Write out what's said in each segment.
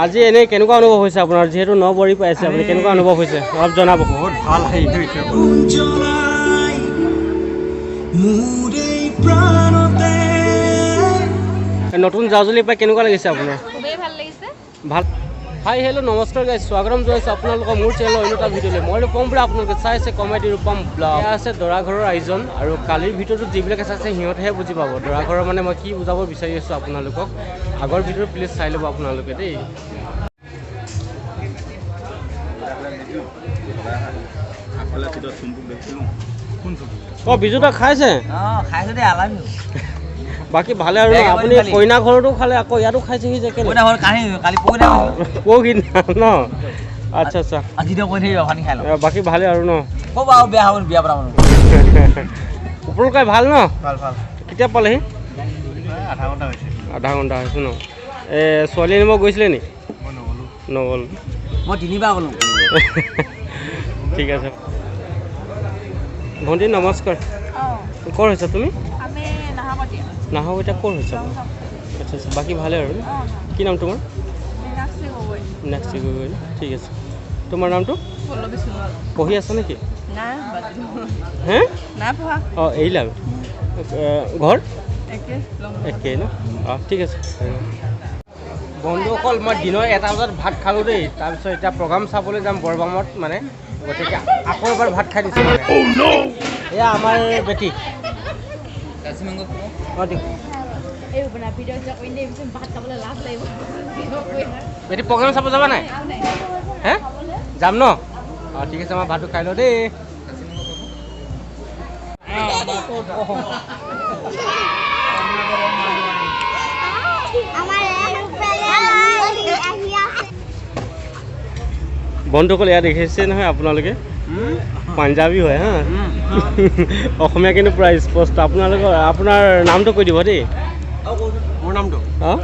আজি এনে কেনেকুৱা অনুভৱ হৈছে আপোনাৰ যেহেতু নবৰি পাইছে আপুনি কেনেকুৱা অনুভৱ হৈছে অলপ জনাব বহুত ভাল হৈছে নতুন জাজুলি পাই কেনেকুৱা লাগিছে আপোনাৰ খুবেই ভাল লাগিছে ভাল হাই হেল্ল' নমস্কাৰ গাইজ স্বাগতম জনাইছোঁ আপোনালোকৰ মোৰ চেনেলৰ অন্য এটা ভিডিঅ'লৈ মই ৰূপম পৰা আপোনালোকে চাইছে কমেডি ৰূপম ব্লগ এয়া আছে দৰা ঘৰৰ আয়োজন আৰু কালিৰ ভিডিঅ'টোত যিবিলাকে চাইছে সিহঁতেহে বুজি পাব দৰা ঘৰৰ মানে মই কি বুজাব বিচাৰি আছোঁ আপোনালোকক আগৰ ভিডিঅ'টো প্লিজ চাই ল'ব আপোনালোকে দেই অঁ বিজুটা খাইছে খাইছে দেই আলামি বাকী ভালে আৰু আপুনি কইনা ঘৰতো খালে আকৌ ইয়াতো খাইছেহি যে কইনা ঘৰ কালি পৰহি ন আচ্ছা আচ্ছা আজিতো কৈ থাকিব পানী খাই লওঁ বাকী ভালে আৰু ন ক'ব আৰু বেয়া হ'ব বিয়া পৰা মানুহ ওপৰকাই ভাল ন ভাল ভাল কেতিয়া পালেহি আধা ঘণ্টা হৈছে ন ছোৱালী আনিব গৈছিলে নি নগ'ল মই তিনিবাৰ গ'লোঁ ঠিক আছে ভণ্টি নমস্কাৰ ক'ৰ হৈছা তুমি নাহৰকটীয়া ক'ৰ হৈছা আচ্ছা আচ্ছা বাকী ভালে আৰু কি নাম তোমাৰ মীনাক্ষী গগৈ ঠিক আছে তোমাৰ নামটো পঢ়ি আছা নেকি হে অঁ এৰিলা ঘৰ একেই ন অঁ ঠিক আছে বন্ধুসকল মই দিনৰ 1টা বজাত ভাত খালোঁ দেই তাৰপিছত এতিয়া প্ৰগ্ৰাম চাবলৈ যাম বৰবামত মানে গতিকে আকৌ এবাৰ ভাত খাই দিছোঁ মানে এয়া আমাৰ বেটি অঁ দিয়ক বেটি প্ৰগ্ৰাম চাব যাবা নাই হে যাম ন অঁ ঠিক আছে মই ভাতটো খাই লওঁ দেই বন্ধুসকল ইয়াত দেখিছে নহয় আপোনালোকে পাঞ্জাবী হয় হা অসমীয়া কিন্তু প্ৰায় স্পষ্ট আপোনালোকৰ আপোনাৰ নামটো কৈ দিব দেই মোৰ নামটো অঁ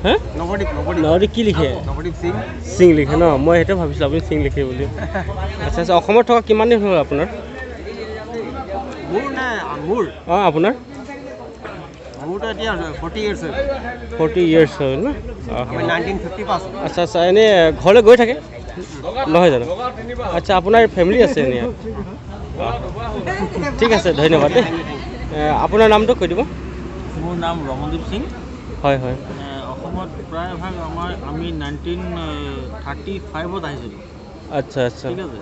হে নৱদ্বীপ কি লিখে সিং লিখে ন মই সেইটো ভাবিছিলোঁ আপুনি সিং লিখে বুলি আচ্ছা আচ্ছা অসমত থকা কিমান দিন হ'ল আপোনাৰ অঁ আপোনাৰ 40 years হ'ল ন আচ্ছা আচ্ছা এনেই ঘৰলৈ গৈ থাকে নহয় জানো আচ্ছা আপোনাৰ ফেমিলি আছে এনেই ঠিক আছে ধন্যবাদ দেই আপোনাৰ নামটো কৈ দিব মোৰ নাম ৰমনদীপ সিং হয় হয় অসমত প্ৰায়ভাগ আমি 1935ত আহিছিলোঁ আচ্ছা আচ্ছা ঠিক আছে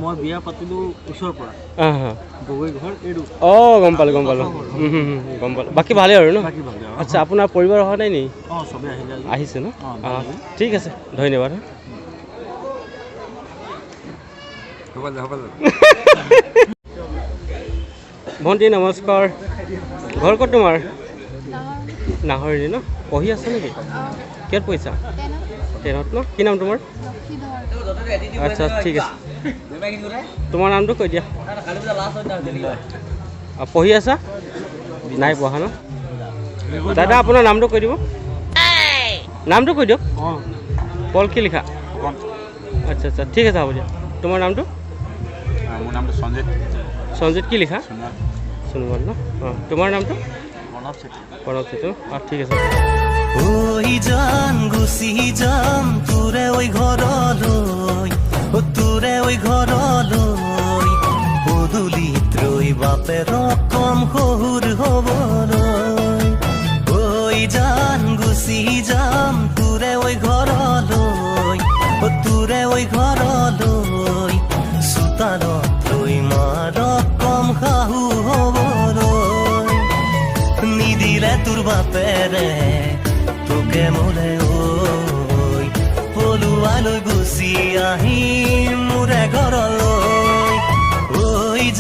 মই বিয়া পাতিলোঁ ওচৰৰ পৰা গগৈ ঘৰ এইটো অঁ গম পালোঁ গম পালোঁ বাকী ভালেই আৰু ন বাকী ভালে আচ্ছা আপোনাৰ পৰিবাৰ অহা নাই নি অঁ চবেই আহিছে ন অঁ ঠিক আছে ধন্যবাদ ভণ্টি নমস্কাৰ ঘৰ ক'ত তোমাৰ নাহৰি ন পঢ়ি আছে নেকি কিহত পঢ়িছা 10ত ন কি নাম তোমাৰ আচ্ছা ঠিক আছে তোমাৰ নামটো কৈ দিয়া পঢ়ি আছা নাই পঢ়া ন দাদা আপোনাৰ নামটো কৈ দিব নামটো কৈ দিয়ক পল কি লিখা আচ্ছা আচ্ছা ঠিক আছে হ'ব দিয়া তোমাৰ নামটো মোৰ নামটো সঞ্জিত কি লিখা সোণোৱাল ন অঁ তোমাৰ নামটো প্ৰণৱ চেতিয়া অঁ ঠিক আছে ওই জান গুচি যাম তোৰে ওই ঘৰলৈ পদূলিত ৰৈ বাপেৰ কম শহুৰ হ'বলৈ ওই জান গুচি যাম তোৰে ওই ঘৰলৈ চোতালত ৰৈ মাৰ কম শাহু হ'বলৈ নিদিলে তোৰ বাপেৰে তোকে মোৰে ঐ পলুৱালৈ গুচি আহিম মোৰে ঘৰলৈ ঐ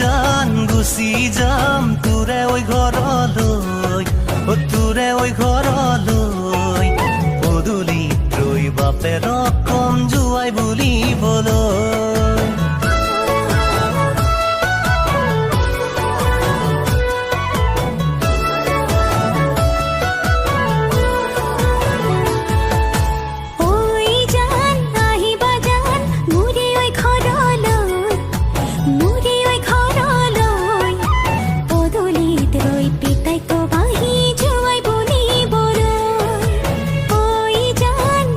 জান গুচি যাম তোৰে ঐ ঘৰলৈ পদূলিত ৰৈ বাপেৰ কম জোৱাই বুলিবলৈ পিতাই তো বাহি জুৱাই বলি বৰৈ ঐ জান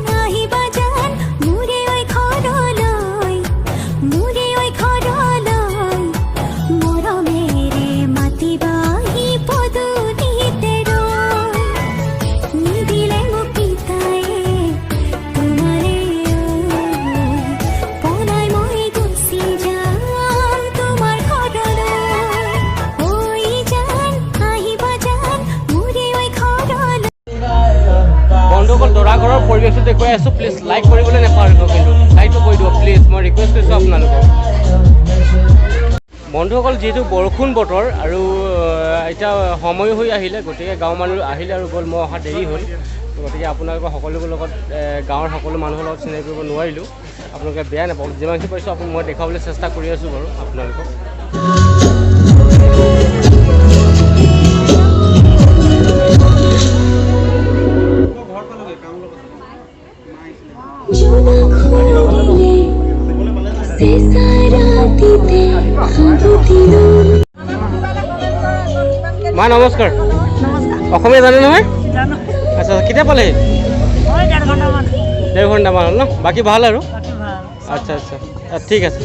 দেখুৱাই আছোঁ প্লিজ লাইক কৰিবলৈ নাপাহৰিব কিন্তু লাইকটো কৰি দিব প্লিজ মই ৰিকুৱেষ্ট কৰিছোঁ আপোনালোকক বন্ধুসকল যিহেতু বৰষুণ বতৰ আৰু এতিয়া সময় হৈ আহিলে গতিকে গাঁৱৰ মানুহ আহিলে আৰু গ'ল মই অহা দেৰি হ'ল গতিকে আপোনালোকৰ সকলোবোৰ লগত গাঁৱৰ সকলো মানুহৰ লগত চিনাকি কৰিব নোৱাৰিলোঁ আপোনালোকে বেয়া নাপাব যিমানখিনি পাৰিছোঁ আপুনি মই দেখাবলৈ চেষ্টা কৰি আছোঁ বাৰু আপোনালোকক মা নমস্কাৰ অসমীয়া জানে নহয় আচ্ছা কেতিয়া পালেহি 1.5 ঘণ্টামান হ'ল ন বাকী ভাল আৰু আচ্ছা আচ্ছা ঠিক আছে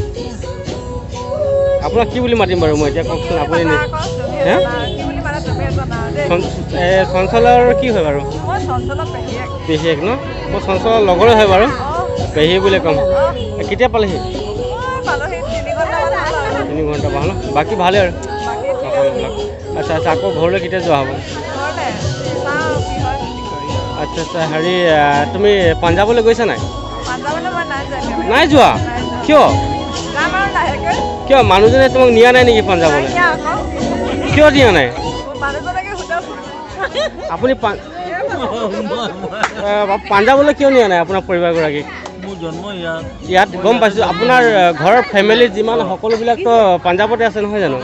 আপোনাক কি বুলি মাতিম বাৰু মই এতিয়া কওকচোন আপুনি চঞ্চলৰ কি হয় বাৰু পেহীয়েক ন মই চঞ্চলৰ লগৰে হয় বাৰু পেহী বুলি ক'ম কেতিয়া পালেহি 3 ঘণ্টা ভাল ন বাকী ভালেই আৰু সকলোবিলাক আচ্ছা আচ্ছা আকৌ ঘৰলৈ কেতিয়া যোৱা হ'ব আচ্ছা আচ্ছা হেৰি তুমি পাঞ্জাৱলৈ গৈছা নাই নাই যোৱা কিয় কিয় মানুহজনে তোমাক নিয়া নাই নেকি পাঞ্জাৱলৈ কিয় নিয়া নাই আপুনি পাঞ্জাৱলৈ কিয় নিয়া নাই আপোনাৰ পৰিবাৰগৰাকীক ইয়াত গম পাইছোঁ আপোনাৰ ঘৰৰ ফেমিলি যিমান সকলোবিলাকতো পাঞ্জাৱতে আছে নহয় জানো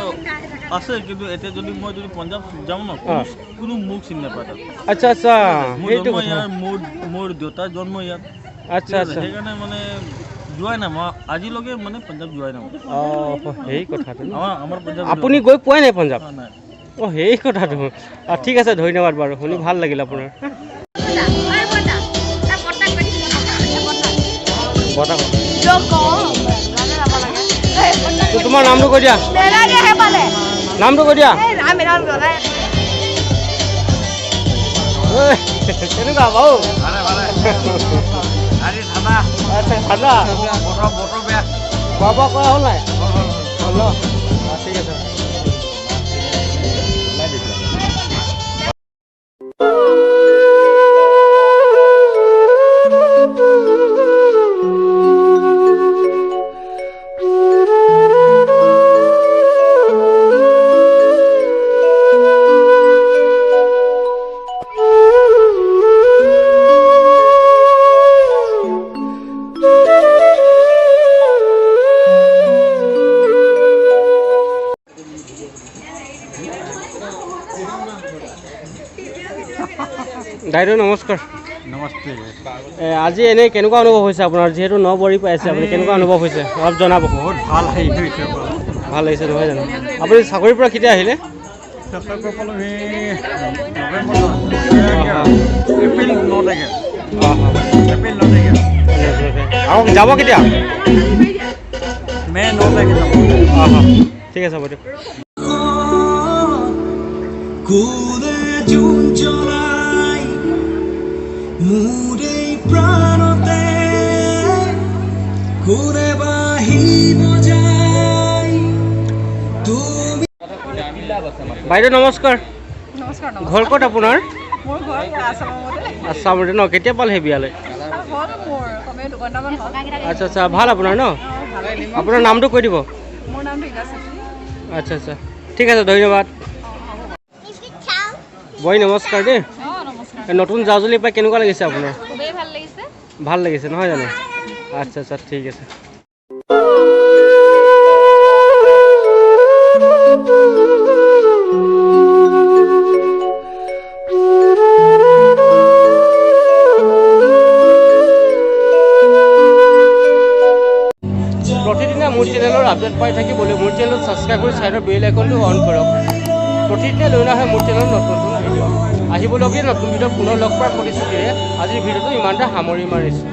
আছে কিন্তু এতিয়া যদি মই যদি পাঞ্জাৱ যাওঁ ন কোনো মোক চিনি নাপায় আচ্ছা আচ্ছা সেইটো মোৰ দেউতাৰ জন্ম ইয়াত আচ্ছা আচ্ছা সেইকাৰণে মানে যোৱাই নাই মই আজিলৈকে মানে পাঞ্জাৱ যোৱাই নাই অঁ সেই কথাটো আমাৰ পাঞ্জাৱ আপুনি গৈ পোৱাই নাই পাঞ্জাৱ অঁ সেই কথাটো ঠিক আছে ধন্যবাদ বাৰু শুনি ভাল লাগিল আপোনাৰ তোমাৰ নামটো কৈ দিয়া নামটো কৈ দিয়া কেনেকুৱা বাৰু আচ্ছা ঠাণ্ডা খোৱা বোৱা কৰা হ'ল নাই হ'ল ন ঠিক আছে দাইদেউ নমস্কাৰ নমস্তে আজি এনেই কেনেকুৱা অনুভৱ হৈছে আপোনাৰ যিহেতু নবৰি পাইছে আপুনি কেনেকুৱা অনুভৱ হৈছে অলপ জনাব বহুত ভাল হৈছে ভাল লাগিছে নহয় জানো আপুনি চাকৰিৰ পৰা কেতিয়া আহিলে আৰু যাব কেতিয়া মে 9 তাৰিখে যাব ঠিক আছে হ'ব দিয়ক বাইদেউ নমস্কাৰ ঘৰ ক'ত আপোনাৰ আসামতে ন কেতিয়া পালেহি বিয়ালৈ আচ্ছা আচ্ছা ভাল আপোনাৰ ন আপোনাৰ নামটো কৈ দিব আচ্ছা আচ্ছা ঠিক আছে ধন্যবাদ বই নমস্কাৰ দেই নতুন জাজুলি পাই কেনেকুৱা লাগিছে আপোনাৰ ভাল লাগিছে নহয় জানো আচ্ছা আচ্ছা ঠিক আছে প্ৰতিদিনে মোৰ চেনেলৰ আপডেট পাই থাকিবলৈ মোৰ চেনেল ছাবস্ক্ৰাইব কৰি ছাইডৰ বেল আইকনটো অন কৰক প্ৰতিদিনে লৈ অহা মোৰ চেনেলত নতুন নতুন ভিডিঅ' আহিবলগীয়া নতুন ভিডিঅ' পুনৰ লগ পোৱাৰ প্ৰতিশ্ৰুতিৰে আজিৰ ভিডিঅ'টো ইমানতে সামৰি মাৰিছোঁ